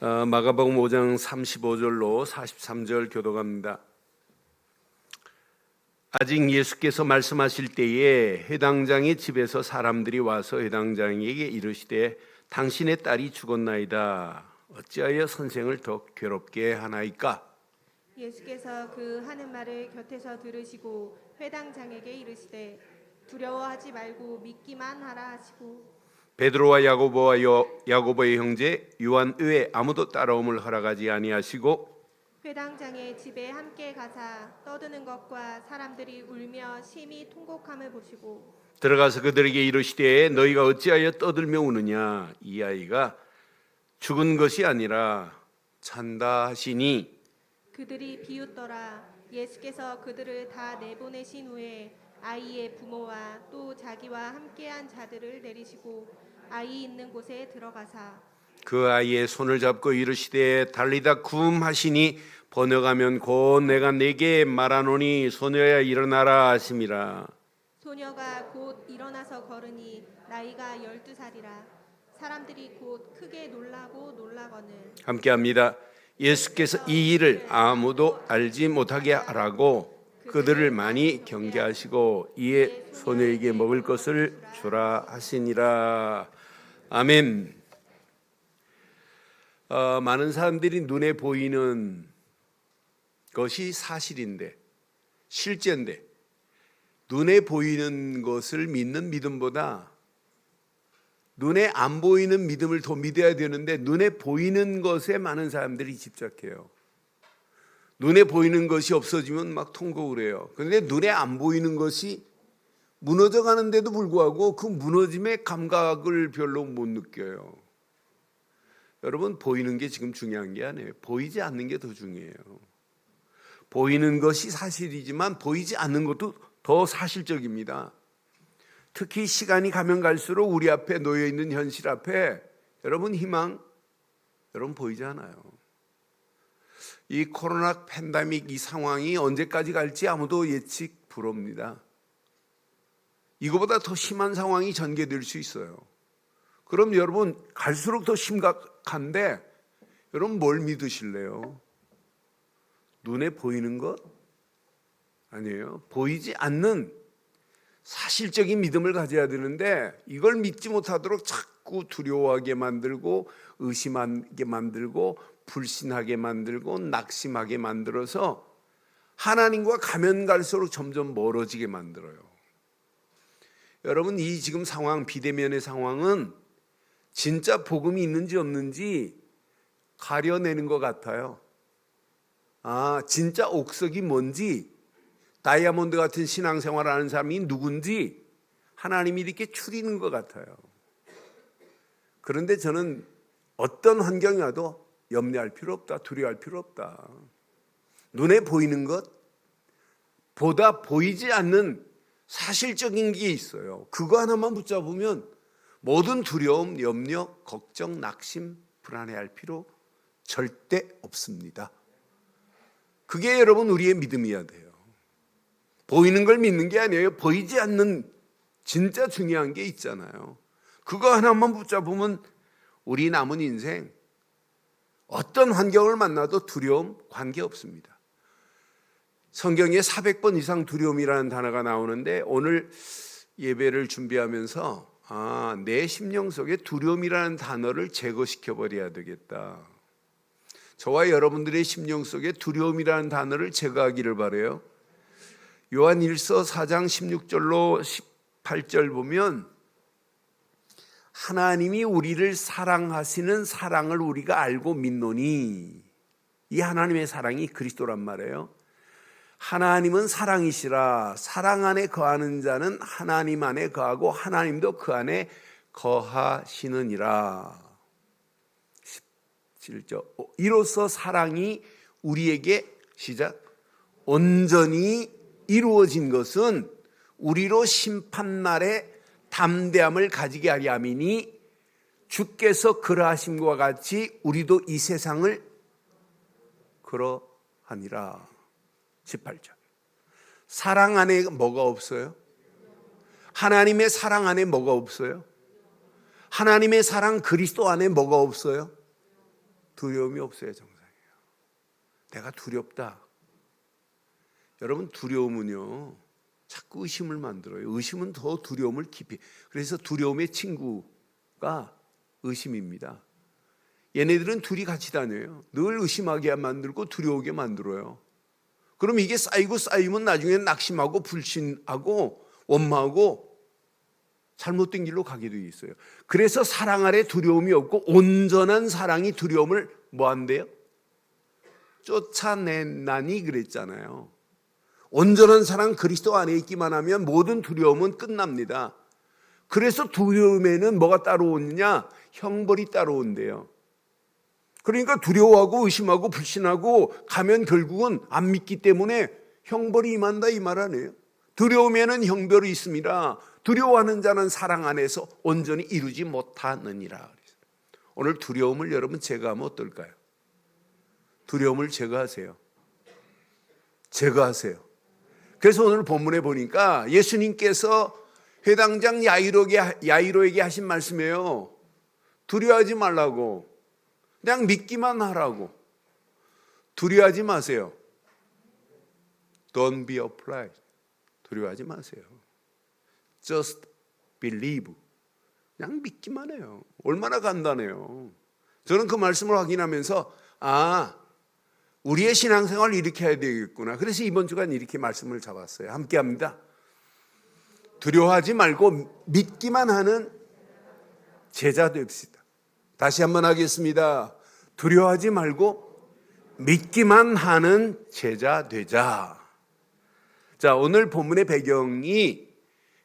마가복음 5장 35절로 43절 교독합니다. 아직 예수께서 말씀하실 때에 회당장의 집에서 사람들이 와서 회당장에게 이르시되 당신의 딸이 죽었나이다. 어찌하여 선생을 더 괴롭게 하나이까? 예수께서 그 하는 말을 곁에서 들으시고 회당장에게 이르시되 두려워하지 말고 믿기만 하라 하시고 베드로와 야고보의 형제 요한 외에 아무도 따라옴을 허락하지 아니하시고 회당장의 집에 함께 가사 떠드는 것과 사람들이 울며 심히 통곡함을 보시고 들어가서 그들에게 이르시되 너희가 어찌하여 떠들며 우느냐? 이 아이가 죽은 것이 아니라 잔다 하시니 그들이 비웃더라. 예수께서 그들을 다 내보내신 후에 아이의 부모와 또 자기와 함께한 자들을 내리시고 아이 있는 곳에 들어가사 그 아이의 손을 잡고 이르시되 달리다 쿰 하시니 번역하면 곧 내가 네게 말하노니 소녀야 일어나라 하심이라. 소녀가 곧 일어나서 걸으니 나이가 12살이라 사람들이 곧 크게 놀라고 놀라거늘 함께합니다. 예수께서 이 일을 아무도 알지 못하게 하라고 그들을 많이 경계하시고 이에 소녀에게 먹을 것을 주라 하시니라. 아멘. 많은 사람들이 눈에 보이는 것이 사실인데 실제인데 눈에 보이는 것을 믿는 믿음보다 눈에 안 보이는 믿음을 더 믿어야 되는데 눈에 보이는 것에 많은 사람들이 집착해요. 눈에 보이는 것이 없어지면 막 통곡을 해요. 그런데 눈에 안 보이는 것이 무너져 가는데도 불구하고 그 무너짐의 감각을 별로 못 느껴요. 여러분, 보이는 게 지금 중요한 게 아니에요. 보이지 않는 게 더 중요해요. 보이는 것이 사실이지만 보이지 않는 것도 더 사실적입니다. 특히 시간이 가면 갈수록 우리 앞에 놓여 있는 현실 앞에 여러분 희망 여러분 보이지 않아요. 이 코로나 팬데믹 이 상황이 언제까지 갈지 아무도 예측 불허입니다. 이거보다 더 심한 상황이 전개될 수 있어요. 그럼 여러분 갈수록 더 심각한데 여러분 뭘 믿으실래요? 눈에 보이는 것? 아니에요. 보이지 않는 사실적인 믿음을 가져야 되는데 이걸 믿지 못하도록 자꾸 두려워하게 만들고 의심하게 만들고 불신하게 만들고 낙심하게 만들어서 하나님과 가면 갈수록 점점 멀어지게 만들어요. 여러분 이 지금 상황 비대면의 상황은 진짜 복음이 있는지 없는지 가려내는 것 같아요. 진짜 옥석이 뭔지 다이아몬드 같은 신앙생활을 하는 사람이 누군지 하나님이 이렇게 추리는 것 같아요. 그런데 저는 어떤 환경이 와도 염려할 필요 없다, 두려워할 필요 없다. 눈에 보이는 것보다 보이지 않는 사실적인 게 있어요. 그거 하나만 붙잡으면 모든 두려움, 염려, 걱정, 낙심, 불안해할 필요 절대 없습니다. 그게 여러분 우리의 믿음이어야 돼요. 보이는 걸 믿는 게 아니에요. 보이지 않는 진짜 중요한 게 있잖아요. 그거 하나만 붙잡으면 우리 남은 인생 어떤 환경을 만나도 두려움 관계없습니다. 성경에 400번 이상 두려움이라는 단어가 나오는데 오늘 예배를 준비하면서 내 심령 속에 두려움이라는 단어를 제거시켜 버려야 되겠다. 저와 여러분들의 심령 속에 두려움이라는 단어를 제거하기를 바라요. 요한 1서 4장 16절로 18절 보면 하나님이 우리를 사랑하시는 사랑을 우리가 알고 믿노니 이 하나님의 사랑이 그리스도란 말이에요. 하나님은 사랑이시라 사랑 안에 거하는 자는 하나님 안에 거하고 하나님도 그 안에 거하시느니라. 17절 이로써 사랑이 우리에게 시작 온전히 이루어진 것은 우리로 심판날에 담대함을 가지게 하려 함이니 주께서 그러하심과 같이 우리도 이 세상을 그러하니라. 18절 사랑 안에 뭐가 없어요? 하나님의 사랑 안에 뭐가 없어요? 하나님의 사랑 그리스도 안에 뭐가 없어요? 두려움이 없어야 정상이에요. 내가 두렵다. 여러분, 두려움은요 자꾸 의심을 만들어요. 의심은 더 두려움을 깊이. 그래서 두려움의 친구가 의심입니다. 얘네들은 둘이 같이 다녀요. 늘 의심하게 만들고 두려우게 만들어요. 그럼 이게 쌓이고 쌓이면 나중에 낙심하고 불신하고 원망하고 잘못된 길로 가게 돼 있어요. 그래서 사랑 아래 두려움이 없고 온전한 사랑이 두려움을 뭐 한대요? 쫓아내나니 그랬잖아요. 온전한 사랑 그리스도 안에 있기만 하면 모든 두려움은 끝납니다. 그래서 두려움에는 뭐가 따라오느냐? 형벌이 따라온대요. 그러니까 두려워하고 의심하고 불신하고 가면 결국은 안 믿기 때문에 형벌이 임한다 이 말 아니에요. 두려움에는 형벌이 있습니다. 두려워하는 자는 사랑 안에서 온전히 이루지 못하느니라. 오늘 두려움을 여러분 제거하면 어떨까요? 두려움을 제거하세요. 제거하세요. 그래서 오늘 본문에 보니까 예수님께서 회당장 야이로에게 하신 말씀이에요. 두려워하지 말라고. 그냥 믿기만 하라고. 두려워하지 마세요. Don't be afraid. 두려워하지 마세요. Just believe. 그냥 믿기만 해요. 얼마나 간단해요. 저는 그 말씀을 확인하면서 우리의 신앙생활을 이렇게 해야 되겠구나. 그래서 이번 주간 이렇게 말씀을 잡았어요. 함께 합니다. 두려워하지 말고 믿기만 하는 제자 됩시다. 다시 한번 하겠습니다. 두려워하지 말고 믿기만 하는 제자 되자. 자, 오늘 본문의 배경이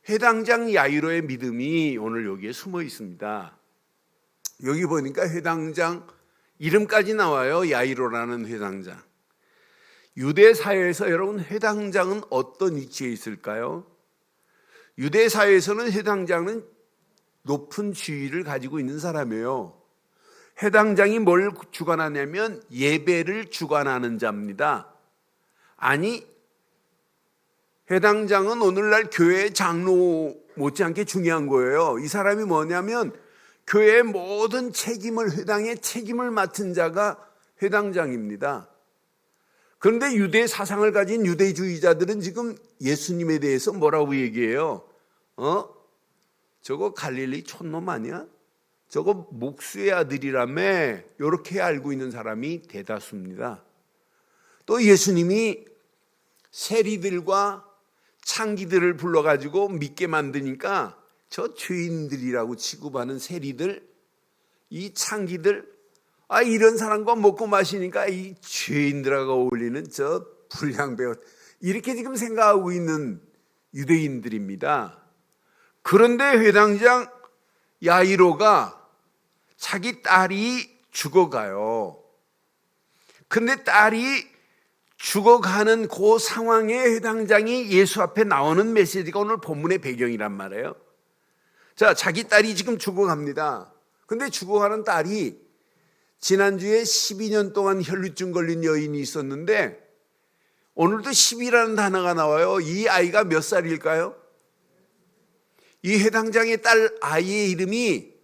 회당장 야이로의 믿음이 오늘 여기에 숨어 있습니다. 여기 보니까 회당장 이름까지 나와요. 야이로라는 회당장. 유대 사회에서 여러분 회당장은 어떤 위치에 있을까요? 유대 사회에서는 회당장은 높은 지위를 가지고 있는 사람이에요. 회당장이 뭘 주관하냐면 예배를 주관하는 자입니다. 아니, 회당장은 오늘날 교회의 장로 못지않게 중요한 거예요. 이 사람이 뭐냐면 교회의 모든 책임을, 회당의 책임을 맡은 자가 회당장입니다. 그런데 유대 사상을 가진 유대주의자들은 지금 예수님에 대해서 뭐라고 얘기해요? 저거 갈릴리 촌놈 아니야? 저거 목수의 아들이라며 이렇게 알고 있는 사람이 대다수입니다. 또 예수님이 세리들과 창기들을 불러가지고 믿게 만드니까 저 죄인들이라고 취급하는 세리들, 이 창기들, 이런 사람과 먹고 마시니까 이 죄인들하고 어울리는 저 불량배옷, 이렇게 지금 생각하고 있는 유대인들입니다. 그런데 회당장 야이로가 자기 딸이 죽어가요. 근데 딸이 죽어가는 그 상황에 회당장이 예수 앞에 나오는 메시지가 오늘 본문의 배경이란 말이에요. 자, 자기 딸이 지금 죽어갑니다. 근데 죽어가는 딸이 지난주에 12년 동안 혈루증 걸린 여인이 있었는데 오늘도 10이라는 단어가 나와요. 이 아이가 몇 살일까요? 이 회당장의 딸 아이의 이름이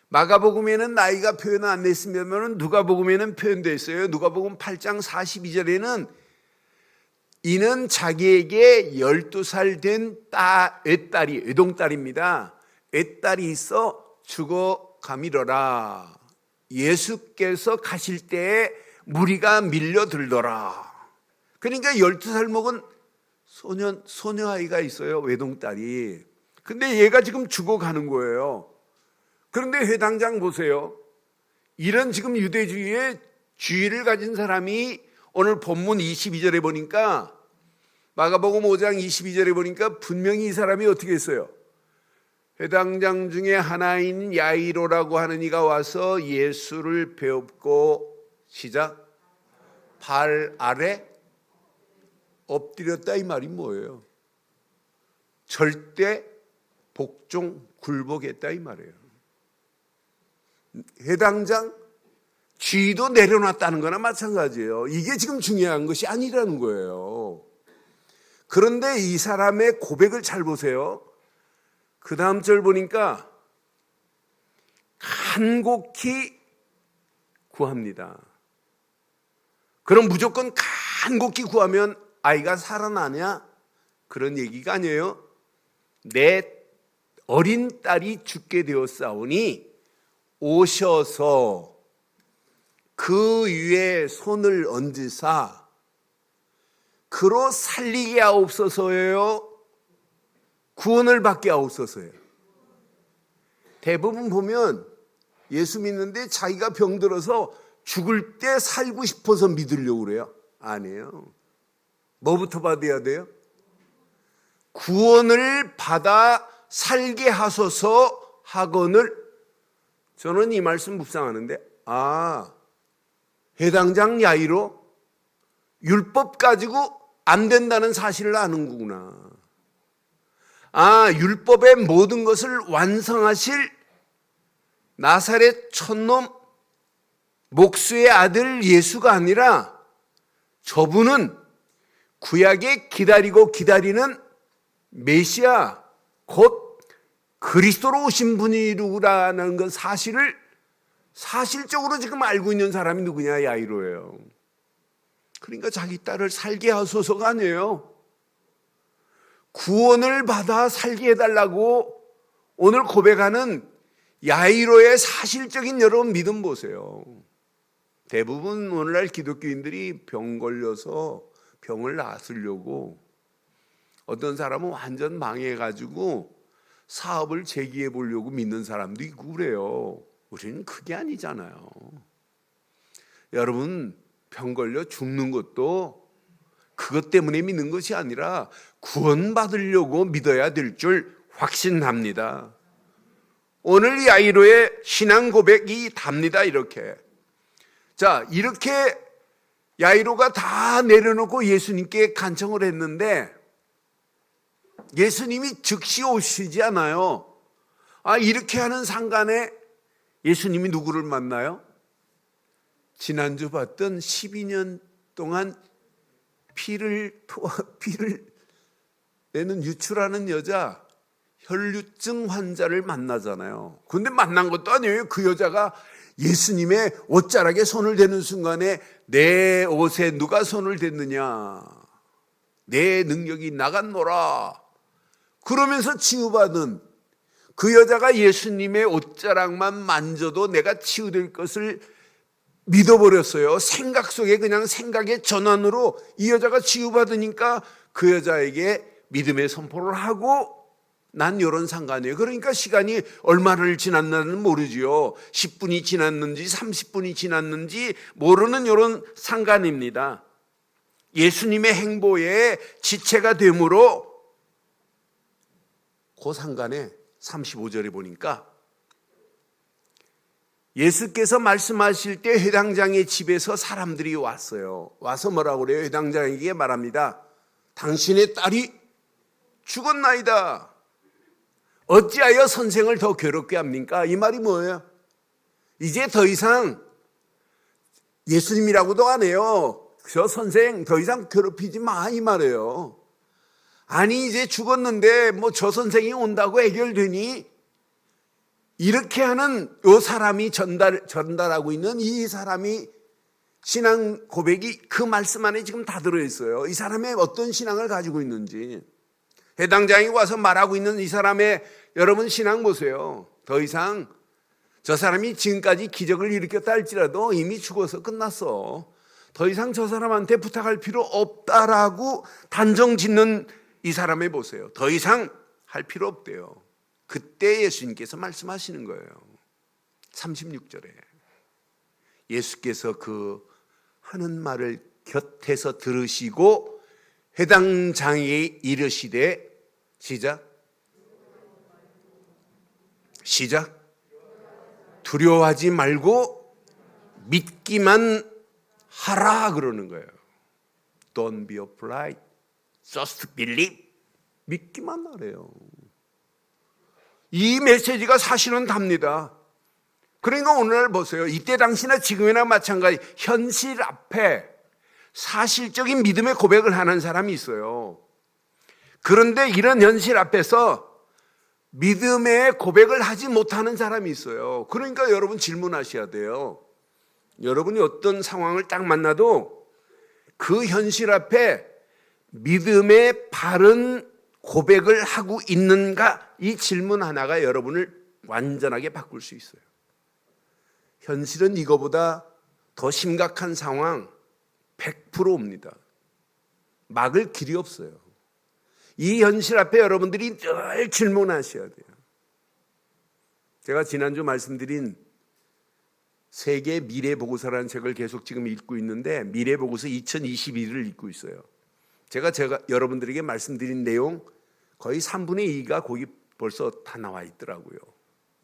마가복음에는 나이가 표현 안 됐으면 누가복음에는 표현되어 있어요. 누가복음 8장 42절에는 이는 자기에게 12살 된 외딸이, 외동딸입니다. 외딸이 있어 죽어가미러라. 예수께서 가실 때에 무리가 밀려들더라. 그러니까 12살 먹은 소녀아이가 있어요. 외동딸이. 근데 얘가 지금 죽어가는 거예요. 그런데 회당장 보세요. 이런 지금 유대주의의 주의를 가진 사람이 오늘 본문 22절에 보니까 마가복음 5장 22절에 보니까 분명히 이 사람이 어떻게 했어요? 회당장 중에 하나인 야이로라고 하는 이가 와서 예수를 배웁고 시작 발 아래 엎드렸다 이 말이 뭐예요? 절대 복종 굴복했다 이 말이에요. 회당장 쥐도 내려놨다는 거나 마찬가지예요. 이게 지금 중요한 것이 아니라는 거예요. 그런데 이 사람의 고백을 잘 보세요. 그 다음 절 보니까 간곡히 구합니다. 그럼 무조건 간곡히 구하면 아이가 살아나냐? 그런 얘기가 아니에요. 내 어린 딸이 죽게 되었사오니 오셔서 그 위에 손을 얹으사 그로 살리게 하옵소서예요, 구원을 받게 하옵소서예요. 대부분 보면 예수 믿는데 자기가 병들어서 죽을 때 살고 싶어서 믿으려고 그래요. 아니에요. 뭐부터 받아야 돼요? 구원을 받아 살게 하소서 하거늘. 저는 이 말씀 묵상하는데 해당장 야이로 율법 가지고 안 된다는 사실을 아는구나. 율법의 모든 것을 완성하실 나사렛 촌놈 목수의 아들 예수가 아니라 저분은 구약에 기다리고 기다리는 메시아 곧 그리스도로 오신 분이라는 그 사실을 사실적으로 지금 알고 있는 사람이 누구냐? 야이로예요. 그러니까 자기 딸을 살게 하소서가 아니에요. 구원을 받아 살게 해달라고 오늘 고백하는 야이로의 사실적인 여러분 믿음 보세요. 대부분 오늘날 기독교인들이 병 걸려서 병을 낫으려고 어떤 사람은 완전 망해가지고 사업을 재기해 보려고 믿는 사람도 있고 그래요. 우리는 그게 아니잖아요. 여러분, 병 걸려 죽는 것도 그것 때문에 믿는 것이 아니라 구원받으려고 믿어야 될 줄 확신합니다. 오늘 야이로의 신앙 고백이 답니다. 이렇게. 자, 이렇게 야이로가 다 내려놓고 예수님께 간청을 했는데 예수님이 즉시 오시지 않아요. 이렇게 하는 상간에 예수님이 누구를 만나요? 지난주 봤던 12년 동안 피를 내는 유출하는 여자, 혈류증 환자를 만나잖아요. 근데 만난 것도 아니에요. 그 여자가 예수님의 옷자락에 손을 대는 순간에 내 옷에 누가 손을 댔느냐? 내 능력이 나갔노라. 그러면서 치유받은 그 여자가 예수님의 옷자락만 만져도 내가 치유될 것을 믿어버렸어요. 생각 속에 그냥 생각의 전환으로 이 여자가 치유받으니까 그 여자에게 믿음의 선포를 하고 난 이런 상관이에요. 그러니까 시간이 얼마를 지났나는 모르지요. 10분이 지났는지 30분이 지났는지 모르는 이런 상관입니다. 예수님의 행보에 지체가 되므로 그 상관에 35절에 보니까 예수께서 말씀하실 때 회당장의 집에서 사람들이 왔어요. 와서 뭐라고 그래요? 회당장에게 말합니다. 당신의 딸이 죽었나이다. 어찌하여 선생을 더 괴롭게 합니까? 이 말이 뭐예요? 이제 더 이상 예수님이라고도 안 해요. 저 선생 더 이상 괴롭히지 마, 이 말이에요. 아니 이제 죽었는데 뭐 저 선생이 온다고 해결되니? 이렇게 하는 이 사람이 전달하고 있는 이 사람이 신앙 고백이 그 말씀 안에 지금 다 들어있어요. 이 사람의 어떤 신앙을 가지고 있는지. 해당장이 와서 말하고 있는 이 사람의 여러분 신앙 보세요. 더 이상 저 사람이 지금까지 기적을 일으켰다 할지라도 이미 죽어서 끝났어. 더 이상 저 사람한테 부탁할 필요 없다라고 단정 짓는 이 사람을 보세요. 더 이상 할 필요 없대요. 그때 예수님께서 말씀하시는 거예요. 36절에 예수께서 그 하는 말을 곁에서 들으시고 회당장에 이르시되 시작 두려워하지 말고 믿기만 하라 그러는 거예요. Don't be afraid, just believe. 믿기만 하래요. 이 메시지가 사실은 답니다. 그러니까 오늘 보세요. 이때 당시나 지금이나 마찬가지 현실 앞에 사실적인 믿음의 고백을 하는 사람이 있어요. 그런데 이런 현실 앞에서 믿음의 고백을 하지 못하는 사람이 있어요. 그러니까 여러분 질문하셔야 돼요. 여러분이 어떤 상황을 딱 만나도 그 현실 앞에 믿음의 바른 고백을 하고 있는가? 이 질문 하나가 여러분을 완전하게 바꿀 수 있어요. 현실은 이거보다 더 심각한 상황 100%입니다. 막을 길이 없어요. 이 현실 앞에 여러분들이 늘 질문하셔야 돼요. 제가 지난주 말씀드린 세계 미래보고서라는 책을 계속 지금 읽고 있는데 미래보고서 2021을 읽고 있어요. 제가 여러분들에게 말씀드린 내용 거의 3분의 2가 거기 벌써 다 나와 있더라고요.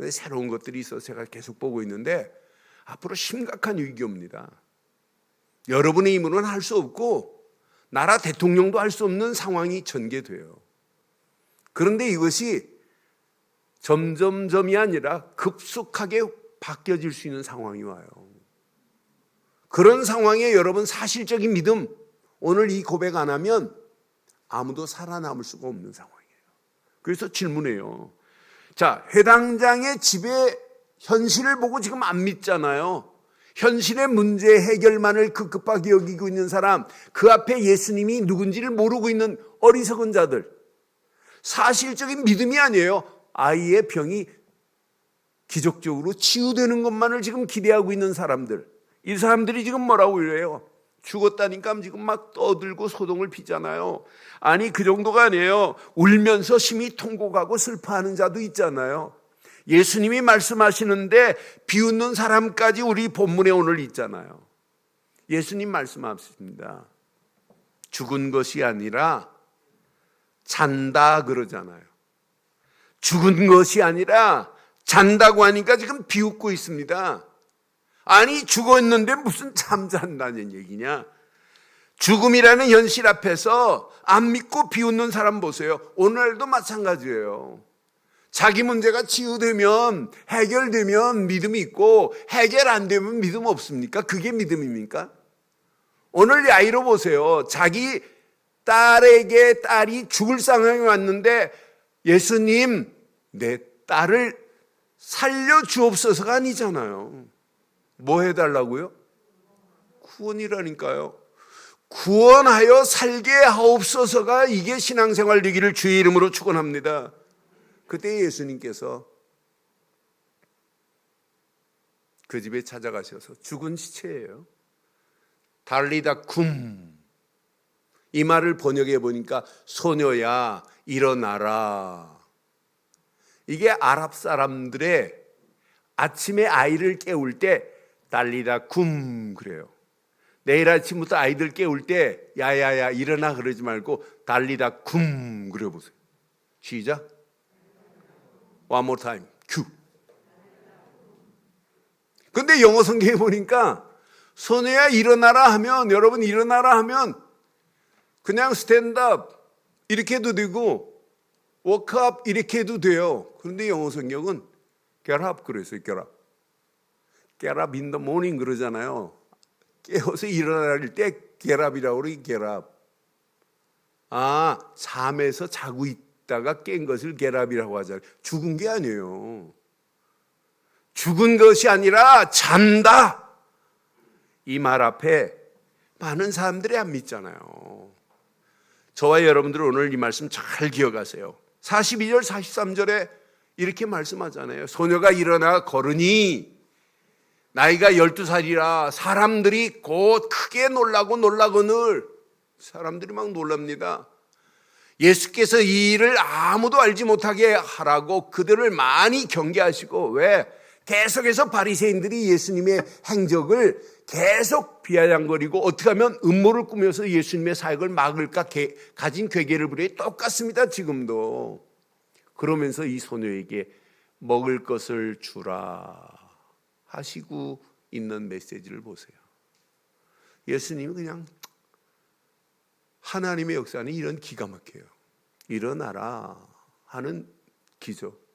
새로운 것들이 있어서 제가 계속 보고 있는데 앞으로 심각한 위기입니다. 여러분의 힘으로는 할 수 없고 나라 대통령도 할 수 없는 상황이 전개돼요. 그런데 이것이 점점점이 아니라 급속하게 바뀌어질 수 있는 상황이 와요. 그런 상황에 여러분 사실적인 믿음, 오늘 이 고백 안 하면 아무도 살아남을 수가 없는 상황이에요. 그래서 질문해요. 자, 회당장의 집의 현실을 보고 지금 안 믿잖아요. 현실의 문제 해결만을 급급하게 여기고 있는 사람, 그 앞에 예수님이 누군지를 모르고 있는 어리석은 자들, 사실적인 믿음이 아니에요. 아이의 병이 기적적으로 치유되는 것만을 지금 기대하고 있는 사람들, 이 사람들이 지금 뭐라고 이래요? 죽었다니까 지금 막 떠들고 소동을 피잖아요. 아니 그 정도가 아니에요. 울면서 심히 통곡하고 슬퍼하는 자도 있잖아요. 예수님이 말씀하시는데 비웃는 사람까지 우리 본문에 오늘 있잖아요. 예수님 말씀하십니다. 죽은 것이 아니라 잔다 그러잖아요. 죽은 것이 아니라 잔다고 하니까 지금 비웃고 있습니다. 아니 죽었는데 무슨 잠잔다는 얘기냐. 죽음이라는 현실 앞에서 안 믿고 비웃는 사람 보세요. 오늘도 마찬가지예요. 자기 문제가 치유되면 해결되면 믿음이 있고 해결 안 되면 믿음 없습니까? 그게 믿음입니까? 오늘 야이로 보세요. 자기 딸에게 딸이 죽을 상황이 왔는데 예수님 내 딸을 살려주옵소서가 아니잖아요. 뭐 해달라고요? 구원이라니까요. 구원하여 살게 하옵소서가 이게 신앙생활 되기를 주의 이름으로 축원합니다. 그때 예수님께서 그 집에 찾아가셔서 죽은 시체예요. 달리다 쿰. 이 말을 번역해 보니까 소녀야 일어나라. 이게 아랍 사람들의 아침에 아이를 깨울 때 달리다 쿰 그래요. 내일 아침부터 아이들 깨울 때 야야야 일어나 그러지 말고 달리다 쿰 그래 보세요. 시작. One more time. 큐. 근데 영어 성경에 보니까 소녀야 일어나라 하면 여러분 일어나라 하면 그냥 스탠드업 이렇게 해도 되고 워크업 이렇게 해도 돼요. 그런데 영어 성경은 get up 그랬어요. get up. get up in the morning 그러잖아요. 깨어서 일어날 때 get up이라고 그러기 get up. 아, 잠에서 자고 있다가 깬 것을 get up이라고 하잖아요. 죽은 게 아니에요. 죽은 것이 아니라 잔다. 이 말 앞에 많은 사람들이 안 믿잖아요. 저와 여러분들 오늘 이 말씀 잘 기억하세요. 42절 43절에 이렇게 말씀하잖아요. 소녀가 일어나 걸으니 나이가 12살이라 사람들이 곧 크게 놀라거늘 사람들이 막 놀랍니다. 예수께서 이 일을 아무도 알지 못하게 하라고 그들을 많이 경계하시고 왜? 계속해서 바리새인들이 예수님의 행적을 계속 비아냥거리고 어떻게 하면 음모를 꾸며서 예수님의 사역을 막을까 가진 괴계를 부려 똑같습니다. 지금도. 그러면서 이 소녀에게 먹을 것을 주라 하시고 있는 메시지를 보세요. 예수님이 그냥 하나님의 역사는 이런 기가 막혀요. 일어나라 하는 기적.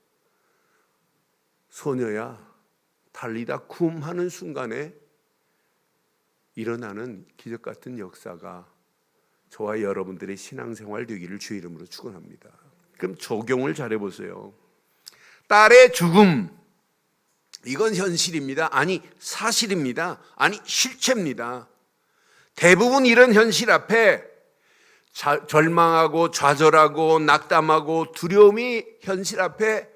소녀야 달리다 쿰 하는 순간에 일어나는 기적 같은 역사가 저와 여러분들의 신앙생활 되기를 주의 이름으로 축원합니다. 그럼 적용을 잘해보세요. 딸의 죽음 이건 현실입니다. 아니, 사실입니다. 아니, 실체입니다. 대부분 이런 현실 앞에 절망하고 좌절하고 낙담하고 두려움이 현실 앞에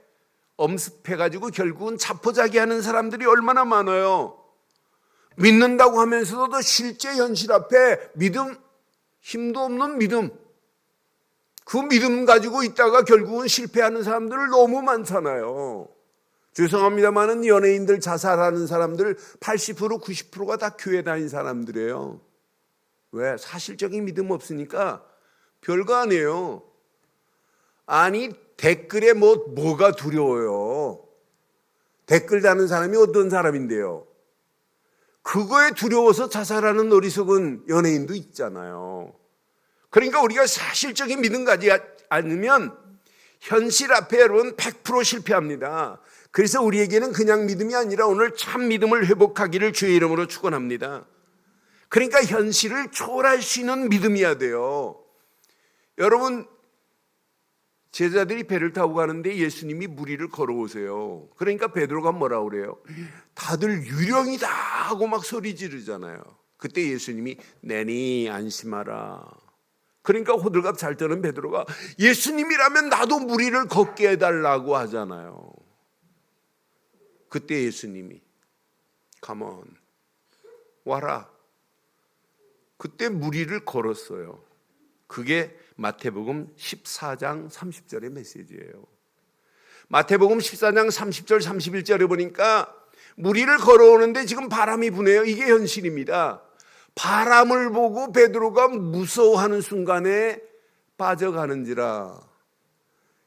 엄습해가지고 결국은 자포자기하는 사람들이 얼마나 많아요. 믿는다고 하면서도 실제 현실 앞에 믿음, 힘도 없는 믿음, 그 믿음 가지고 있다가 결국은 실패하는 사람들 너무 많잖아요. 죄송합니다만은 연예인들 자살하는 사람들 80% 90%가 다 교회 다닌 사람들이에요. 왜? 사실적인 믿음 없으니까 별거 아니에요. 아니, 댓글에 뭐가 두려워요? 댓글 다는 사람이 어떤 사람인데요? 그거에 두려워서 자살하는 어리석은 연예인도 있잖아요. 그러니까 우리가 사실적인 믿음 가지지 않으면 현실 앞에 여러분 100% 실패합니다. 그래서 우리에게는 그냥 믿음이 아니라 오늘 참 믿음을 회복하기를 주의 이름으로 축원합니다. 그러니까 현실을 초월할 수 있는 믿음이어야 돼요. 여러분, 제자들이 배를 타고 가는데 예수님이 물 위를 걸어오세요. 그러니까 베드로가 뭐라고 그래요? 다들 유령이다 하고 막 소리 지르잖아요. 그때 예수님이 내니 안심하라. 그러니까 호들갑 잘 떠는 베드로가 예수님이라면 나도 물 위를 걷게 해달라고 하잖아요. 그때 예수님이 Come on, 와라. 그때 물 위를 걸었어요. 그게 마태복음 14장 30절의 메시지예요. 마태복음 14장 30절 31절에 보니까 물 위를 걸어오는데 지금 바람이 부네요. 이게 현실입니다. 바람을 보고 베드로가 무서워하는 순간에 빠져가는지라.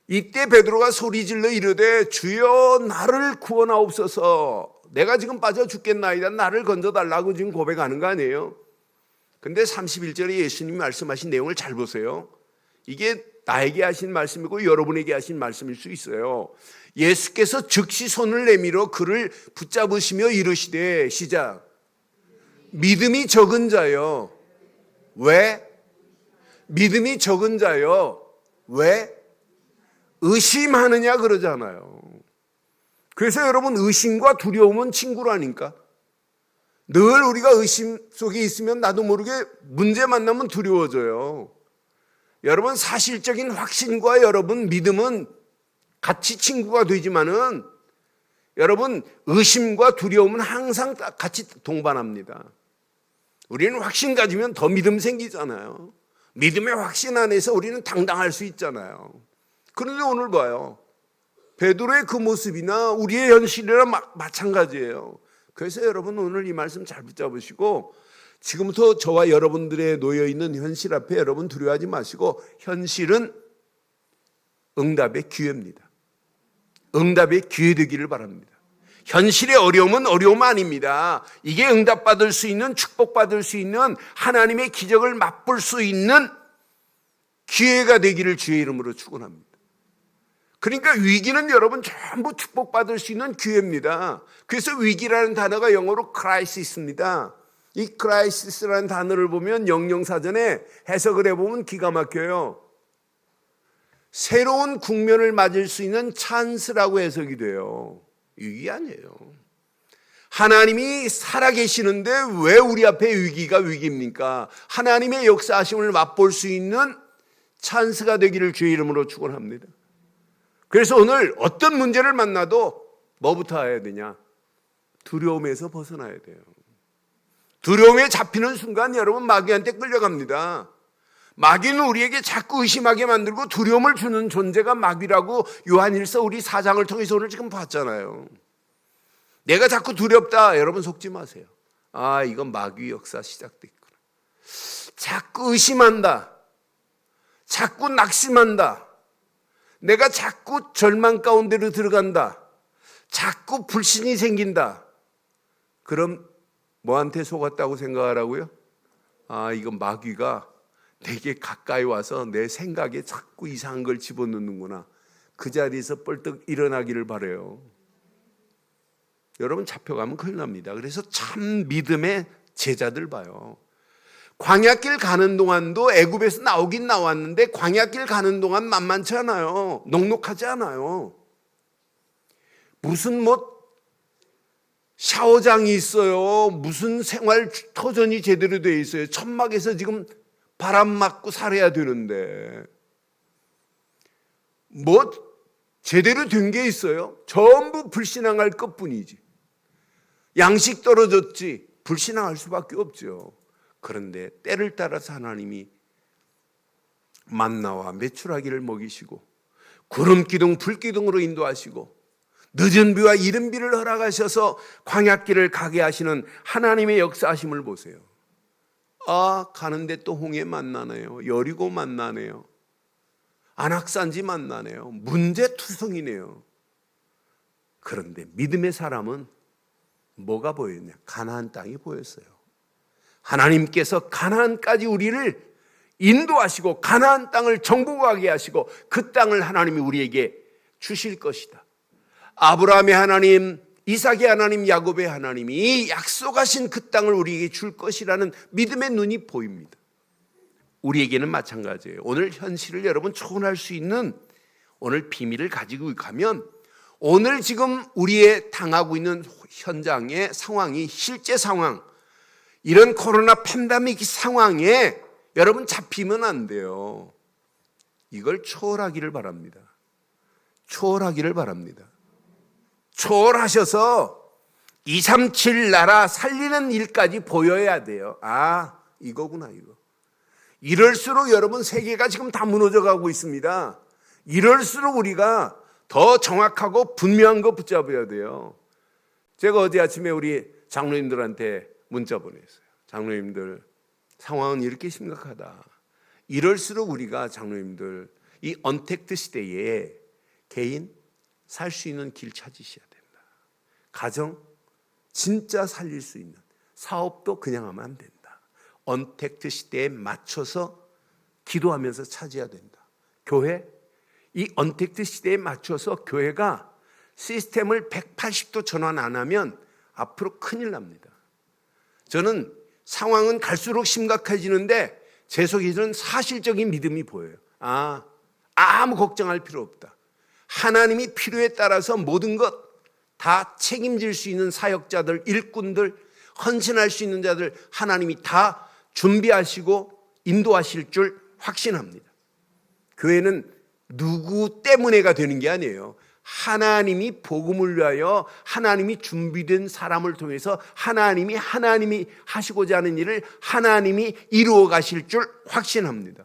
이때 베드로가 소리질러 이르되 주여 나를 구원하옵소서. 내가 지금 빠져 죽겠나이다. 나를 건져달라고 지금 고백하는 거 아니에요? 근데 31절에 예수님이 말씀하신 내용을 잘 보세요. 이게 나에게 하신 말씀이고 여러분에게 하신 말씀일 수 있어요. 예수께서 즉시 손을 내밀어 그를 붙잡으시며 이르시되 시작. 믿음이 적은 자요. 왜? 믿음이 적은 자요. 왜? 의심하느냐 그러잖아요. 그래서 여러분 의심과 두려움은 친구라니까. 늘 우리가 의심 속에 있으면 나도 모르게 문제 만나면 두려워져요. 여러분 사실적인 확신과 여러분 믿음은 같이 친구가 되지만은 여러분 의심과 두려움은 항상 같이 동반합니다. 우리는 확신 가지면 더 믿음 생기잖아요. 믿음의 확신 안에서 우리는 당당할 수 있잖아요. 그런데 오늘 봐요. 베드로의 그 모습이나 우리의 현실이랑 마찬가지예요. 그래서 여러분 오늘 이 말씀 잘 붙잡으시고 지금부터 저와 여러분들의 놓여있는 현실 앞에 여러분 두려워하지 마시고 현실은 응답의 기회입니다. 응답의 기회 되기를 바랍니다. 현실의 어려움은 어려움 아닙니다. 이게 응답받을 수 있는 축복받을 수 있는 하나님의 기적을 맛볼 수 있는 기회가 되기를 주의 이름으로 축원합니다. 그러니까 위기는 여러분 전부 축복받을 수 있는 기회입니다. 그래서 위기라는 단어가 영어로 크라이시스입니다. 이 크라이시스라는 단어를 보면 영영사전에 해석을 해보면 기가 막혀요. 새로운 국면을 맞을 수 있는 찬스라고 해석이 돼요. 위기 아니에요. 하나님이 살아계시는데 왜 우리 앞에 위기가 위기입니까? 하나님의 역사하심을 맛볼 수 있는 찬스가 되기를 주의 이름으로 축원합니다. 그래서 오늘 어떤 문제를 만나도 뭐부터 해야 되냐? 두려움에서 벗어나야 돼요. 두려움에 잡히는 순간 여러분 마귀한테 끌려갑니다. 마귀는 우리에게 자꾸 의심하게 만들고 두려움을 주는 존재가 마귀라고 요한일서 우리 4장을 통해서 오늘 지금 봤잖아요. 내가 자꾸 두렵다. 여러분 속지 마세요. 아, 이건 마귀 역사 시작됐구나. 자꾸 의심한다. 자꾸 낙심한다. 내가 자꾸 절망 가운데로 들어간다. 자꾸 불신이 생긴다. 그럼 뭐한테 속았다고 생각하라고요? 아, 이건 마귀가 내게 가까이 와서 내 생각에 자꾸 이상한 걸 집어넣는구나. 그 자리에서 벌떡 일어나기를 바라요. 여러분 잡혀가면 큰일 납니다. 그래서 참 믿음의 제자들 봐요. 광야길 가는 동안도 애굽에서 나오긴 나왔는데 광야길 가는 동안 만만치 않아요. 넉넉하지 않아요. 무슨 샤워장이 있어요. 무슨 생활 터전이 제대로 되어 있어요. 천막에서 지금 바람 맞고 살아야 되는데 뭐 제대로 된 게 있어요? 전부 불신앙할 것뿐이지. 양식 떨어졌지 불신앙할 수밖에 없죠. 그런데 때를 따라서 하나님이 만나와 메추라기를 먹이시고 구름 기둥 불 기둥으로 인도하시고 늦은 비와 이른 비를 허락하셔서 광야길을 가게 하시는 하나님의 역사하심을 보세요. 아, 가는데 또 홍해 만나네요. 여리고 만나네요. 안악산지 만나네요. 문제투성이네요. 그런데 믿음의 사람은 뭐가 보였냐? 가나안 땅이 보였어요. 하나님께서 가나안까지 우리를 인도하시고 가나안 땅을 정복하게 하시고 그 땅을 하나님이 우리에게 주실 것이다. 아브라함의 하나님, 이삭의 하나님, 야곱의 하나님이 약속하신 그 땅을 우리에게 줄 것이라는 믿음의 눈이 보입니다. 우리에게는 마찬가지예요. 오늘 현실을 여러분 초월할 수 있는 오늘 비밀을 가지고 가면 오늘 지금 우리의 당하고 있는 현장의 상황이 실제 상황, 이런 코로나 팬데믹 상황에 여러분 잡히면 안 돼요. 이걸 초월하기를 바랍니다. 초월하기를 바랍니다. 초월하셔서 237 나라 살리는 일까지 보여야 돼요. 아, 이거구나 이거. 이럴수록 여러분 세계가 지금 다 무너져 가고 있습니다. 이럴수록 우리가 더 정확하고 분명한 거 붙잡아야 돼요. 제가 어제 아침에 우리 장로님들한테 문자 보냈어요. 장로님들, 상황은 이렇게 심각하다. 이럴수록 우리가 장로님들 이 언택트 시대에 개인 살 수 있는 길 찾으셔야 된다. 가정 진짜 살릴 수 있는 사업도 그냥 하면 안 된다. 언택트 시대에 맞춰서 기도하면서 찾아야 된다. 교회, 이 언택트 시대에 맞춰서 교회가 시스템을 180도 전환 안 하면 앞으로 큰일 납니다. 저는 상황은 갈수록 심각해지는데 제 속에는 사실적인 믿음이 보여요. 아, 아무 걱정할 필요 없다. 하나님이 필요에 따라서 모든 것 다 책임질 수 있는 사역자들, 일꾼들, 헌신할 수 있는 자들 하나님이 다 준비하시고 인도하실 줄 확신합니다. 교회는 누구 때문에가 되는 게 아니에요. 하나님이 복음을 위하여 하나님이 준비된 사람을 통해서 하나님이 하시고자 하는 일을 하나님이 이루어 가실 줄 확신합니다.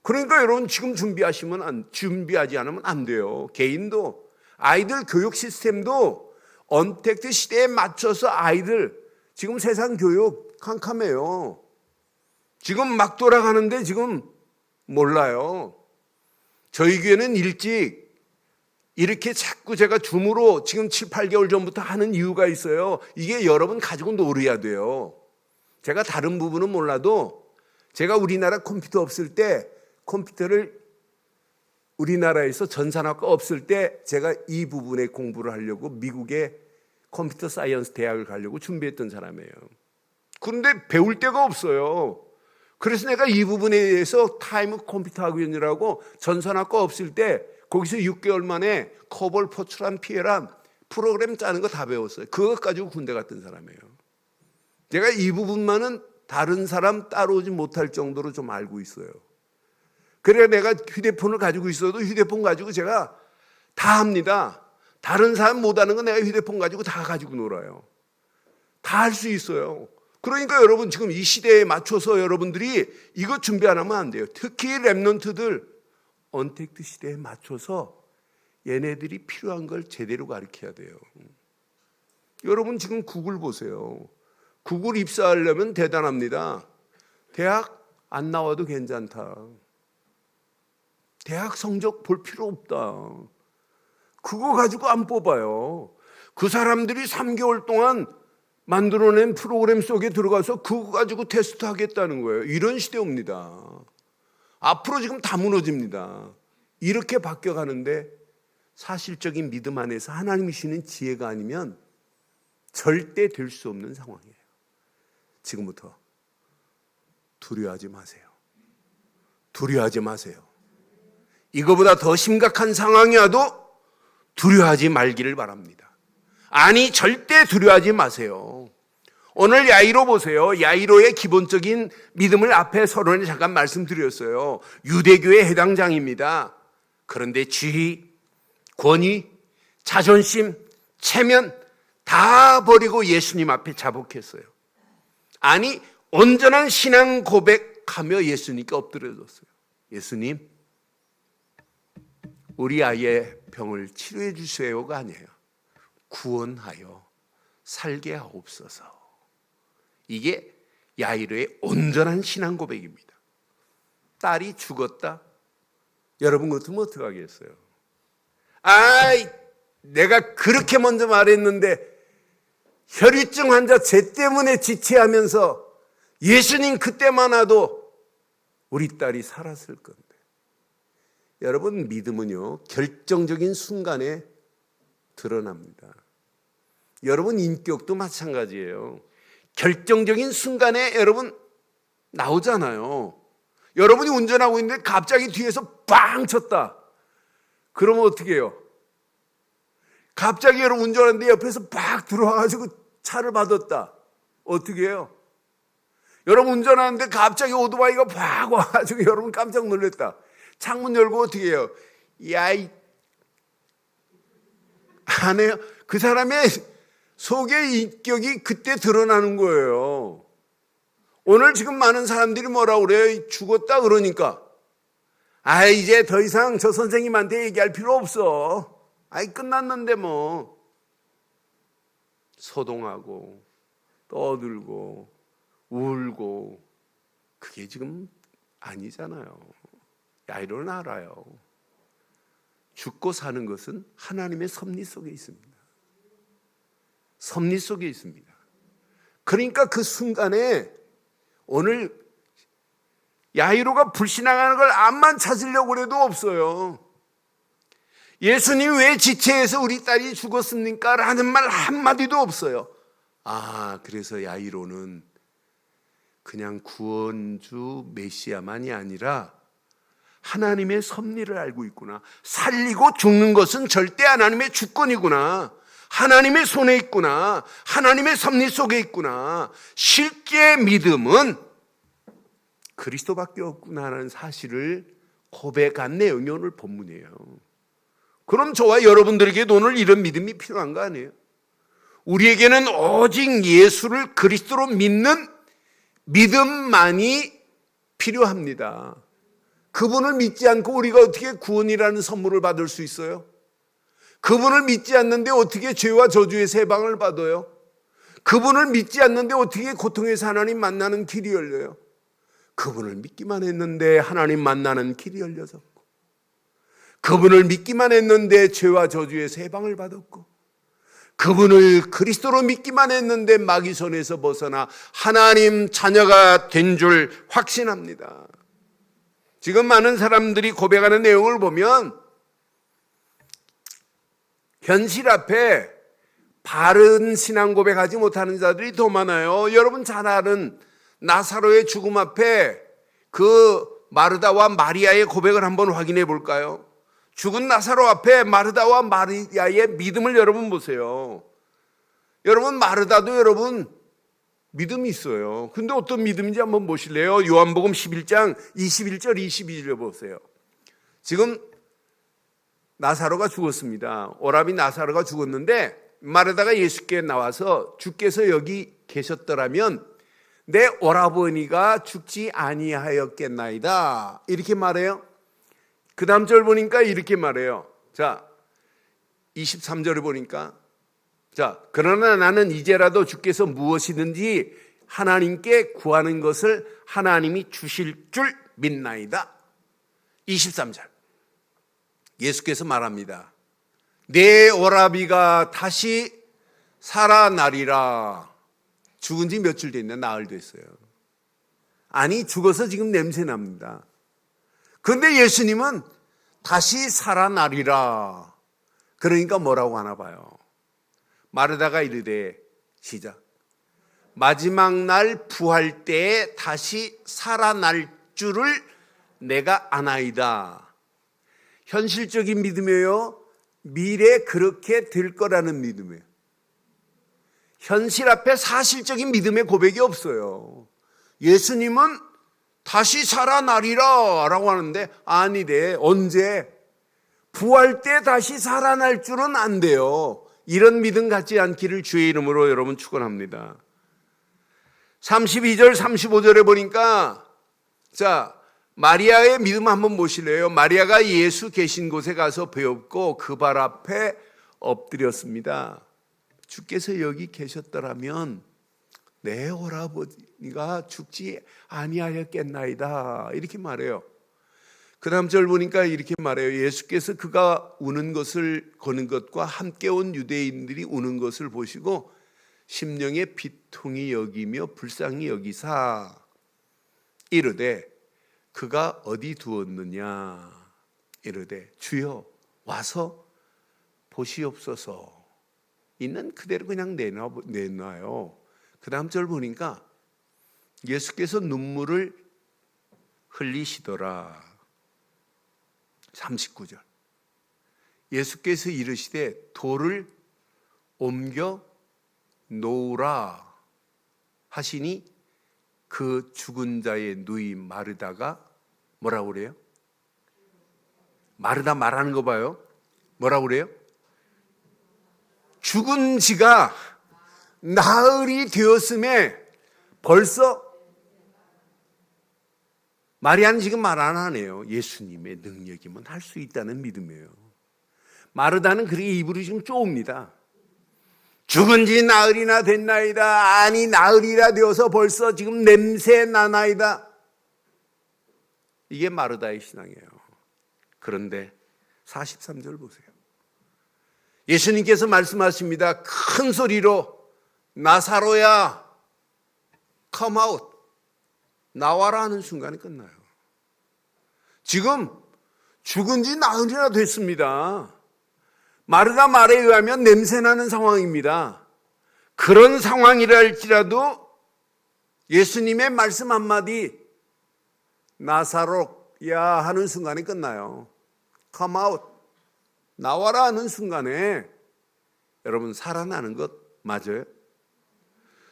그러니까 여러분 지금 준비하지 않으면 안 돼요. 개인도 아이들 교육 시스템도 언택트 시대에 맞춰서 아이들 지금 세상 교육 캄캄해요. 지금 막 돌아가는데 지금 몰라요. 저희 교회는 일찍 이렇게 자꾸 제가 줌으로 지금 7, 8개월 전부터 하는 이유가 있어요. 이게 여러분 가지고 놀아야 돼요. 제가 다른 부분은 몰라도 제가 우리나라 컴퓨터 없을 때 컴퓨터를 우리나라에서 전산학과 없을 때 제가 이 부분에 공부를 하려고 미국의 컴퓨터 사이언스 대학을 가려고 준비했던 사람이에요. 그런데 배울 데가 없어요. 그래서 내가 이 부분에 대해서 타임 컴퓨터 학원이라고 전산학과 없을 때 거기서 6개월 만에 커벌 포출한 피해란 프로그램 짜는 거 다 배웠어요. 그것 가지고 군대 갔던 사람이에요. 제가 이 부분만은 다른 사람 따라오지 못할 정도로 좀 알고 있어요. 그래야 내가 휴대폰을 가지고 있어도 휴대폰 가지고 제가 다 합니다. 다른 사람 못하는 건 내가 휴대폰 가지고 다 가지고 놀아요. 다 할 수 있어요. 그러니까 여러분 지금 이 시대에 맞춰서 여러분들이 이거 준비 안 하면 안 돼요. 특히 랩런트들 언택트 시대에 맞춰서 얘네들이 필요한 걸 제대로 가르쳐야 돼요. 여러분 지금 구글 보세요. 구글 입사하려면 대단합니다. 대학 안 나와도 괜찮다. 대학 성적 볼 필요 없다. 그거 가지고 안 뽑아요. 그 사람들이 3개월 동안 만들어낸 프로그램 속에 들어가서 그거 가지고 테스트 하겠다는 거예요. 이런 시대 옵니다. 앞으로 지금 다 무너집니다. 이렇게 바뀌어가는데 사실적인 믿음 안에서 하나님이 주시는 지혜가 아니면 절대 될 수 없는 상황이에요. 지금부터 두려워하지 마세요. 두려워하지 마세요. 이거보다 더 심각한 상황이 와도 두려워하지 말기를 바랍니다. 아니, 절대 두려워하지 마세요. 오늘 야이로 보세요. 야이로의 기본적인 믿음을 앞에 서론에 잠깐 말씀드렸어요. 유대교의 해당장입니다. 그런데 지위, 권위, 자존심, 체면 다 버리고 예수님 앞에 자복했어요. 아니, 온전한 신앙 고백하며 예수님께 엎드려졌어요. 예수님, 우리 아이의 병을 치료해 주세요가 아니에요. 구원하여 살게 하옵소서. 이게 야이로의 온전한 신앙 고백입니다. 딸이 죽었다? 여러분 같으면 어떡하겠어요? 아이, 내가 그렇게 먼저 말했는데 혈유증 환자 쟤 때문에 지체하면서 예수님 그때만 와도 우리 딸이 살았을 건데. 여러분, 믿음은요, 결정적인 순간에 드러납니다. 여러분, 인격도 마찬가지예요. 결정적인 순간에 여러분 나오잖아요. 여러분이 운전하고 있는데 갑자기 뒤에서 빵 쳤다. 그러면 어떻게 해요? 갑자기 여러분 운전하는데 옆에서 팍 들어와가지고 차를 받았다. 어떻게 해요? 여러분 운전하는데 갑자기 오토바이가 팍 와가지고 여러분 깜짝 놀랐다. 창문 열고 어떻게 해요? 야이, 안 해요? 그 사람의 속의 인격이 그때 드러나는 거예요. 오늘 지금 많은 사람들이 뭐라고 그래요? 죽었다 그러니까. 아, 이제 더 이상 저 선생님한테 얘기할 필요 없어. 아이, 끝났는데 뭐. 소동하고 떠들고 울고. 그게 지금 아니잖아요. 야이로는 알아요. 죽고 사는 것은 하나님의 섭리 속에 있습니다. 섭리 속에 있습니다. 그러니까 그 순간에 오늘 야이로가 불신앙하는 걸 암만 찾으려고 해도 없어요. 예수님 왜 지체해서 우리 딸이 죽었습니까? 라는 말 한마디도 없어요. 아, 그래서 야이로는 그냥 구원주 메시아만이 아니라 하나님의 섭리를 알고 있구나. 살리고 죽는 것은 절대 하나님의 주권이구나. 하나님의 손에 있구나. 하나님의 섭리 속에 있구나. 실제 믿음은 그리스도밖에 없구나 하는 사실을 고백한 내용이 오늘 본문이에요. 그럼 저와 여러분들에게도 오늘 이런 믿음이 필요한 거 아니에요? 우리에게는 오직 예수를 그리스도로 믿는 믿음만이 필요합니다. 그분을 믿지 않고 우리가 어떻게 구원이라는 선물을 받을 수 있어요? 그분을 믿지 않는데 어떻게 죄와 저주의 세방을 받아요? 그분을 믿지 않는데 어떻게 고통에서 하나님 만나는 길이 열려요? 그분을 믿기만 했는데 하나님 만나는 길이 열려졌고, 그분을 믿기만 했는데 죄와 저주의 세방을 받았고, 그분을 그리스도로 믿기만 했는데 마귀 손에서 벗어나 하나님 자녀가 된 줄 확신합니다. 지금 많은 사람들이 고백하는 내용을 보면 현실 앞에 바른 신앙 고백하지 못하는 자들이 더 많아요. 여러분 잘 아는 나사로의 죽음 앞에 그 마르다와 마리아의 고백을 한번 확인해 볼까요? 죽은 나사로 앞에 마르다와 마리아의 믿음을 여러분 보세요. 여러분, 마르다도 여러분 믿음이 있어요. 근데 어떤 믿음인지 한번 보실래요? 요한복음 11장 21절 22절 보세요. 지금 나사로가 죽었습니다. 오라비 나사로가 죽었는데 마르다가 예수께 나와서 주께서 여기 계셨더라면 내 오라버니가 죽지 아니하였겠나이다. 이렇게 말해요. 그 다음 절 보니까 이렇게 말해요. 자, 23절을 보니까, 자, 그러나 나는 이제라도 주께서 무엇이든지 하나님께 구하는 것을 하나님이 주실 줄 믿나이다. 23절. 예수께서 말합니다. 내 오라비가 다시 살아나리라. 죽은 지 며칠 됐네. 나흘 됐어요. 아니, 죽어서 지금 냄새 납니다. 그런데 예수님은 다시 살아나리라. 그러니까 뭐라고 하나 봐요. 마르다가 이르되, 시작. 마지막 날 부활 때에 다시 살아날 줄을 내가 아나이다. 현실적인 믿음이에요. 미래 그렇게 될 거라는 믿음이에요. 현실 앞에 사실적인 믿음의 고백이 없어요. 예수님은 다시 살아나리라 라고 하는데 아니래. 언제? 부활 때 다시 살아날 줄은 안 돼요. 이런 믿음 갖지 않기를 주의 이름으로 여러분 축원합니다. 32절 35절에 보니까 자 마리아의 믿음 한번 보실래요? 마리아가 예수 계신 곳에 가서 배웠고 그 발 앞에 엎드렸습니다. 주께서 여기 계셨더라면 내 오라버니가 죽지 아니하였겠나이다 이렇게 말해요. 그 다음 절 보니까 이렇게 말해요. 예수께서 그가 우는 것을 거는 것과 함께 온 유대인들이 우는 것을 보시고 심령에 비통히 여기며 불쌍히 여기사 이르되 그가 어디 두었느냐 이르되 주여 와서 보시옵소서. 있는 그대로 그냥 내놔요. 그 다음 절 보니까 예수께서 눈물을 흘리시더라. 39절 예수께서 이르시되 돌을 옮겨 놓으라 하시니 그 죽은 자의 누이 마르다가 뭐라고 그래요? 마르다 말하는 거 봐요. 뭐라고 그래요? 죽은 지가 나흘이 되었음에 벌써 마리아는 지금 말 안 하네요. 예수님의 능력이면 할 수 있다는 믿음이에요. 마르다는 그렇게 입으로 지금 쪼옵니다. 죽은 지 나흘이나 됐나이다. 아니 나흘이나 되어서 벌써 지금 냄새 나나이다. 이게 마르다의 신앙이에요. 그런데 43절 보세요. 예수님께서 말씀하십니다. 큰 소리로 나사로야 come out 나와라 하는 순간에 끝나요. 지금 죽은 지 나흘이나 됐습니다. 마르다 말에 의하면 냄새나는 상황입니다. 그런 상황이라 할지라도 예수님의 말씀 한마디 나사로야 하는 순간에 끝나요. come out 나와라 하는 순간에 여러분 살아나는 것 맞아요?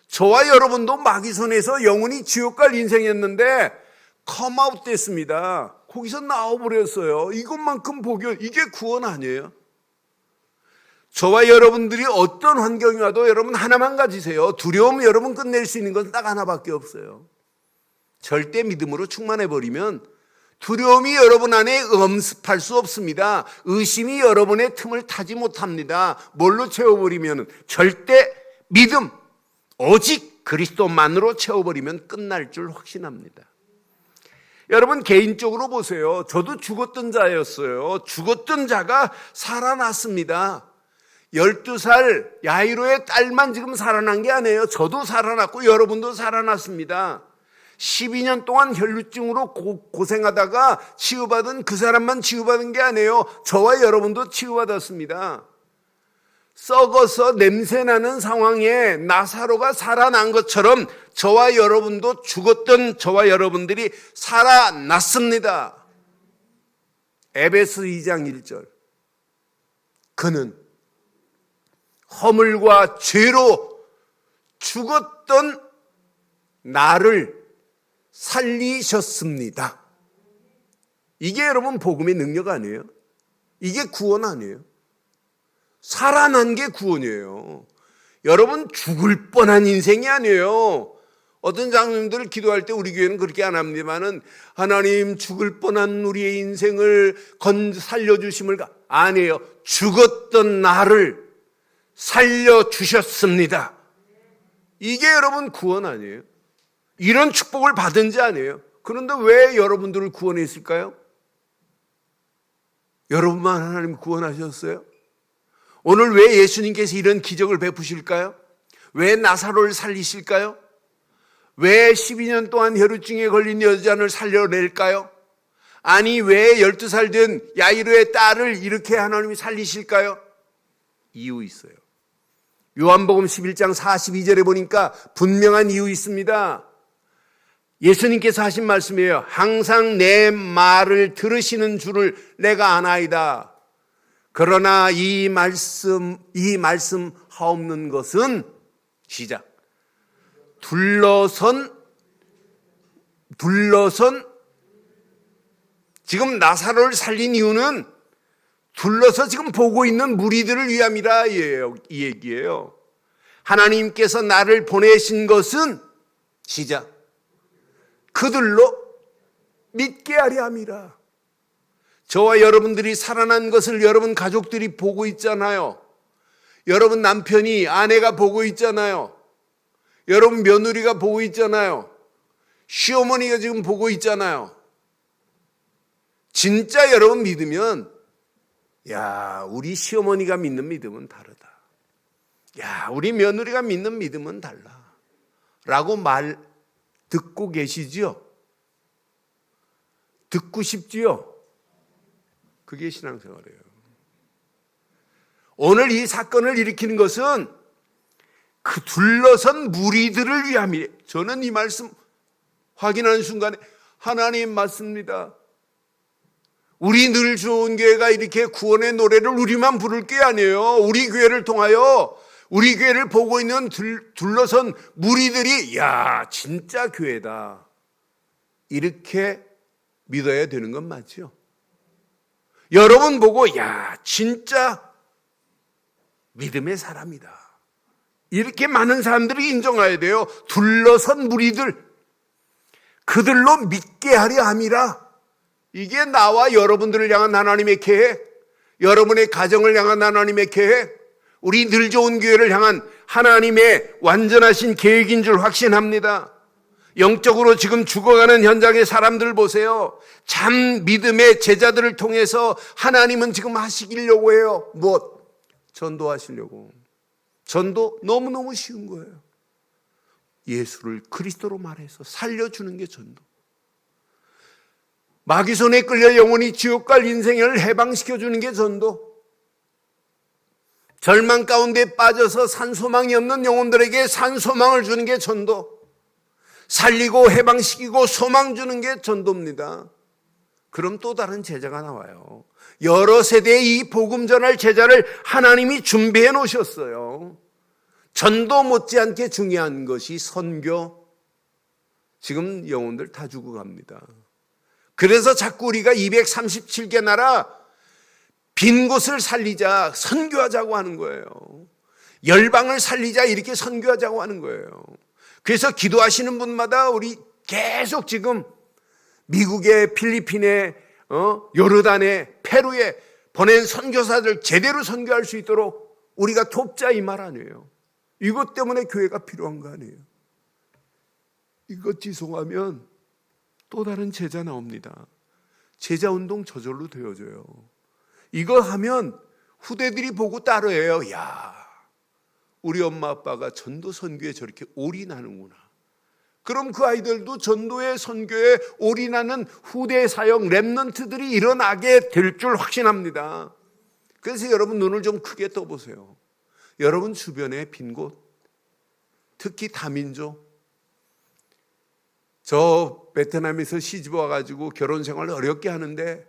저와 여러분도 마귀 손에서 영원히 지옥 갈 인생이었는데 컴아웃 됐습니다. 거기서 나와버렸어요. 이것만큼 복이 이게 구원 아니에요? 저와 여러분들이 어떤 환경이 와도 여러분 하나만 가지세요. 두려움 여러분 끝낼 수 있는 건 딱 하나밖에 없어요. 절대 믿음으로 충만해버리면 두려움이 여러분 안에 엄습할 수 없습니다. 의심이 여러분의 틈을 타지 못합니다. 뭘로 채워버리면 절대 믿음 오직 그리스도만으로 채워버리면 끝날 줄 확신합니다. 여러분 개인적으로 보세요. 저도 죽었던 자였어요. 죽었던 자가 살아났습니다. 12살 야이로의 딸만 지금 살아난 게 아니에요. 저도 살아났고 여러분도 살아났습니다. 12년 동안 혈루증으로 고생하다가 치유받은 그 사람만 치유받은 게 아니에요. 저와 여러분도 치유받았습니다. 썩어서 냄새나는 상황에 나사로가 살아난 것처럼 저와 여러분도 죽었던 저와 여러분들이 살아났습니다. 에베소 2장 1절 그는 허물과 죄로 죽었던 나를 살리셨습니다. 이게 여러분 복음의 능력 아니에요? 이게 구원 아니에요? 살아난 게 구원이에요. 여러분 죽을 뻔한 인생이 아니에요. 어떤 장로님들 기도할 때 우리 교회는 그렇게 안 합니다만은 하나님 죽을 뻔한 우리의 인생을 살려주심을 아니에요. 죽었던 나를 살려주셨습니다. 이게 여러분 구원 아니에요? 이런 축복을 받은 자 아니에요? 그런데 왜 여러분들을 구원했을까요? 여러분만 하나님 구원하셨어요? 오늘 왜 예수님께서 이런 기적을 베푸실까요? 왜 나사로를 살리실까요? 왜 12년 동안 혈루증에 걸린 여자를 살려낼까요? 아니 왜 12살 된 야이로의 딸을 이렇게 하나님이 살리실까요? 이유 있어요. 요한복음 11장 42절에 보니까 분명한 이유 있습니다. 예수님께서 하신 말씀이에요. 항상 내 말을 들으시는 줄을 내가 아나이다. 그러나 이 말씀 하옵는 것은 시작. 둘러선 지금 나사로를 살린 이유는 둘러서 지금 보고 있는 무리들을 위함이라 이 얘기예요. 하나님께서 나를 보내신 것은 시작. 그들로 믿게 하려 함이라. 저와 여러분들이 살아난 것을 여러분 가족들이 보고 있잖아요. 여러분 남편이, 아내가 보고 있잖아요. 여러분 며느리가 보고 있잖아요. 시어머니가 지금 보고 있잖아요. 진짜 여러분 믿으면, 야, 우리 시어머니가 믿는 믿음은 다르다. 야, 우리 며느리가 믿는 믿음은 달라. 라고 말 듣고 계시지요? 듣고 싶지요? 그게 신앙생활이에요. 오늘 이 사건을 일으키는 것은 그 둘러선 무리들을 위함이에요. 저는 이 말씀 확인하는 순간에 하나님 맞습니다. 우리 늘 좋은 교회가 이렇게 구원의 노래를 우리만 부를 게 아니에요. 우리 교회를 통하여 우리 교회를 보고 있는 둘러선 무리들이 야, 진짜 교회다. 이렇게 믿어야 되는 건 맞죠? 여러분 보고 야, 진짜 믿음의 사람이다. 이렇게 많은 사람들이 인정해야 돼요. 둘러선 무리들, 그들로 믿게 하려 함이라. 이게 나와 여러분들을 향한 하나님의 계획, 여러분의 가정을 향한 하나님의 계획, 우리 늘 좋은 교회를 향한 하나님의 완전하신 계획인 줄 확신합니다. 영적으로 지금 죽어가는 현장의 사람들 보세요. 참 믿음의 제자들을 통해서 하나님은 지금 하시려고 해요. 무엇? 전도하시려고. 전도 너무너무 쉬운 거예요. 예수를 그리스도로 말해서 살려주는 게 전도. 마귀 손에 끌려 영원히 지옥 갈 인생을 해방시켜주는 게 전도. 절망 가운데 빠져서 산소망이 없는 영혼들에게 산소망을 주는 게 전도. 살리고 해방시키고 소망 주는 게 전도입니다. 그럼 또 다른 제자가 나와요. 여러 세대의 이 복음 전할 제자를 하나님이 준비해 놓으셨어요. 전도 못지않게 중요한 것이 선교. 지금 영혼들 다 죽어갑니다. 그래서 자꾸 우리가 237개 나라 빈 곳을 살리자, 선교하자고 하는 거예요. 열방을 살리자, 이렇게 선교하자고 하는 거예요. 그래서 기도하시는 분마다 우리 계속 지금 미국에, 필리핀에, 요르단에, 페루에 보낸 선교사들 제대로 선교할 수 있도록 우리가 돕자, 이 말 아니에요. 이것 때문에 교회가 필요한 거 아니에요. 이것 지송하면 또 다른 제자 나옵니다. 제자 운동 저절로 되어져요. 이거 하면 후대들이 보고 따라해요. 야, 우리 엄마 아빠가 전도 선교에 저렇게 올인하는구나. 그럼 그 아이들도 전도의 선교에 올인하는 후대 사역 랩런트들이 일어나게 될 줄 확신합니다. 그래서 여러분 눈을 좀 크게 떠보세요. 여러분 주변에 빈 곳, 특히 다민족. 저 베트남에서 시집 와가지고 결혼 생활을 어렵게 하는데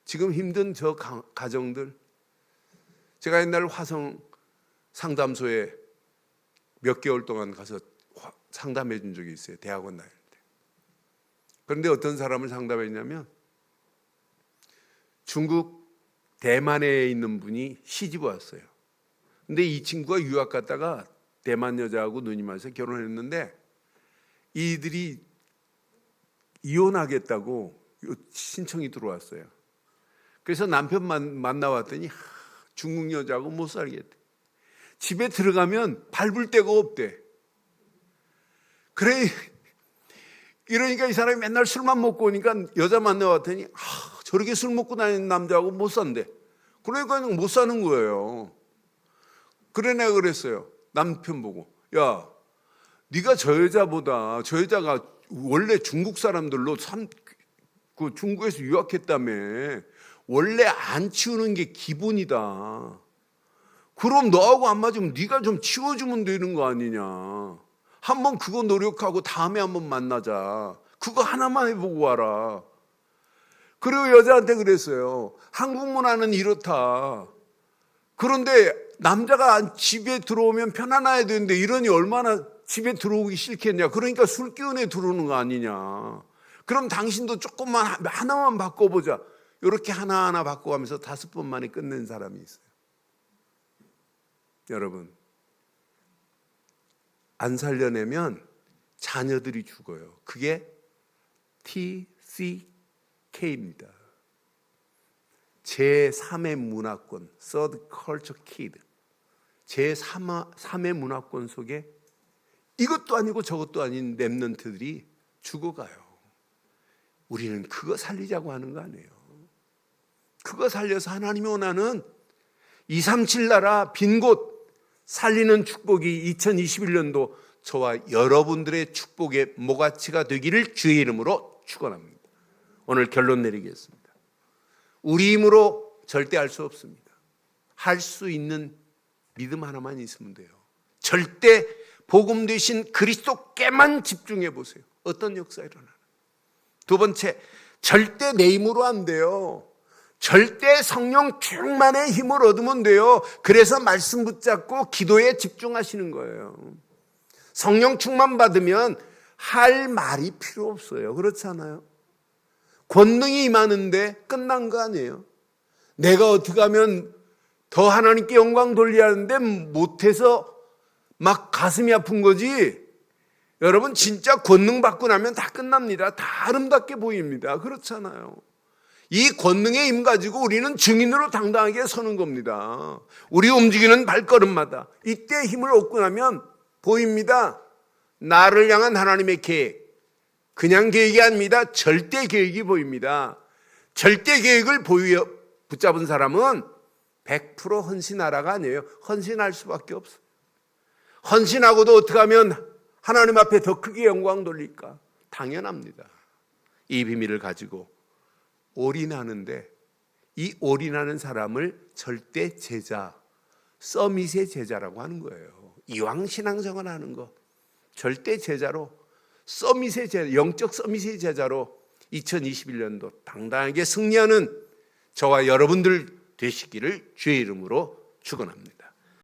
지금 힘든 저 가정들. 제가 옛날 화성 상담소에 몇 개월 동안 가서 상담해 준 적이 있어요. 대학원 다닐 때. 그런데 어떤 사람을 상담했냐면 중국 대만에 있는 분이 시집 왔어요. 근데 이 친구가 유학 갔다가 대만 여자하고 눈이 맞아서 결혼했는데 이들이 이혼하겠다고 신청이 들어왔어요. 그래서 남편 만나왔더니 중국 여자하고 못 살겠대. 집에 들어가면 밟을 데가 없대. 그래, 이러니까 이 사람이 맨날 술만 먹고 오니까 여자 만나왔더니 저렇게 술 먹고 다니는 남자하고 못 산대. 그러니까 못 사는 거예요. 그래 내가 그랬어요. 남편 보고, 야, 네가 저 여자보다, 저 여자가 원래 중국 사람들로 그 중국에서 유학했다며. 원래 안 치우는 게 기본이다. 그럼 너하고 안 맞으면 네가 좀 치워주면 되는 거 아니냐. 한번 그거 노력하고 다음에 한번 만나자. 그거 하나만 해보고 와라. 그리고 여자한테 그랬어요. 한국 문화는 이렇다. 그런데 남자가 집에 들어오면 편안해야 되는데 이러니 얼마나 집에 들어오기 싫겠냐. 그러니까 술 기운에 들어오는 거 아니냐. 그럼 당신도 조금만 하나만 바꿔보자. 이렇게 하나하나 바꿔가면서 5번 만에 끝낸 사람이 있어요. 여러분, 안 살려내면 자녀들이 죽어요. 그게 TCK입니다. 제3의 문화권, Third Culture Kid. 제3의 문화권 속에 이것도 아니고 저것도 아닌 랩런트들이 죽어가요. 우리는 그거 살리자고 하는 거 아니에요. 그거 살려서 하나님이 원하는 237 나라 빈 곳 살리는 축복이 2021년도 저와 여러분들의 축복의 모가치가 되기를 주의 이름으로 축원합니다. 오늘 결론 내리겠습니다. 우리 힘으로 절대 할 수 없습니다. 할 수 있는 믿음 하나만 있으면 돼요. 절대 복음 되신 그리스도께만 집중해 보세요. 어떤 역사 일어나나. 두 번째, 절대 내 힘으로 안 돼요. 절대 성령 충만의 힘을 얻으면 돼요. 그래서 말씀 붙잡고 기도에 집중하시는 거예요. 성령 충만 받으면 할 말이 필요 없어요. 그렇지 않아요? 권능이 임하는데 끝난 거 아니에요. 내가 어떻게 하면 더 하나님께 영광 돌려야 하는데 못해서 막 가슴이 아픈 거지. 여러분, 진짜 권능 받고 나면 다 끝납니다. 다 아름답게 보입니다. 그렇잖아요. 이 권능의 힘 가지고 우리는 증인으로 당당하게 서는 겁니다. 우리 움직이는 발걸음마다 이때 힘을 얻고 나면 보입니다. 나를 향한 하나님의 계획. 그냥 계획이 아닙니다. 절대 계획이 보입니다. 절대 계획을 붙잡은 사람은 100% 헌신하라가 아니에요. 헌신할 수밖에 없어요. 헌신하고도 어떻게 하면 하나님 앞에 더 크게 영광 돌릴까? 당연합니다. 이 비밀을 가지고 올인하는데, 이 올인하는 사람을 절대 제자, 서밋의 제자라고 하는 거예요. 이왕 신앙생활 하는 거 절대 제자로, 서밋의 제자, 영적 서밋의 제자로 2021년도 당당하게 승리하는 저와 여러분들 되시기를 주의 이름으로 축원합니다.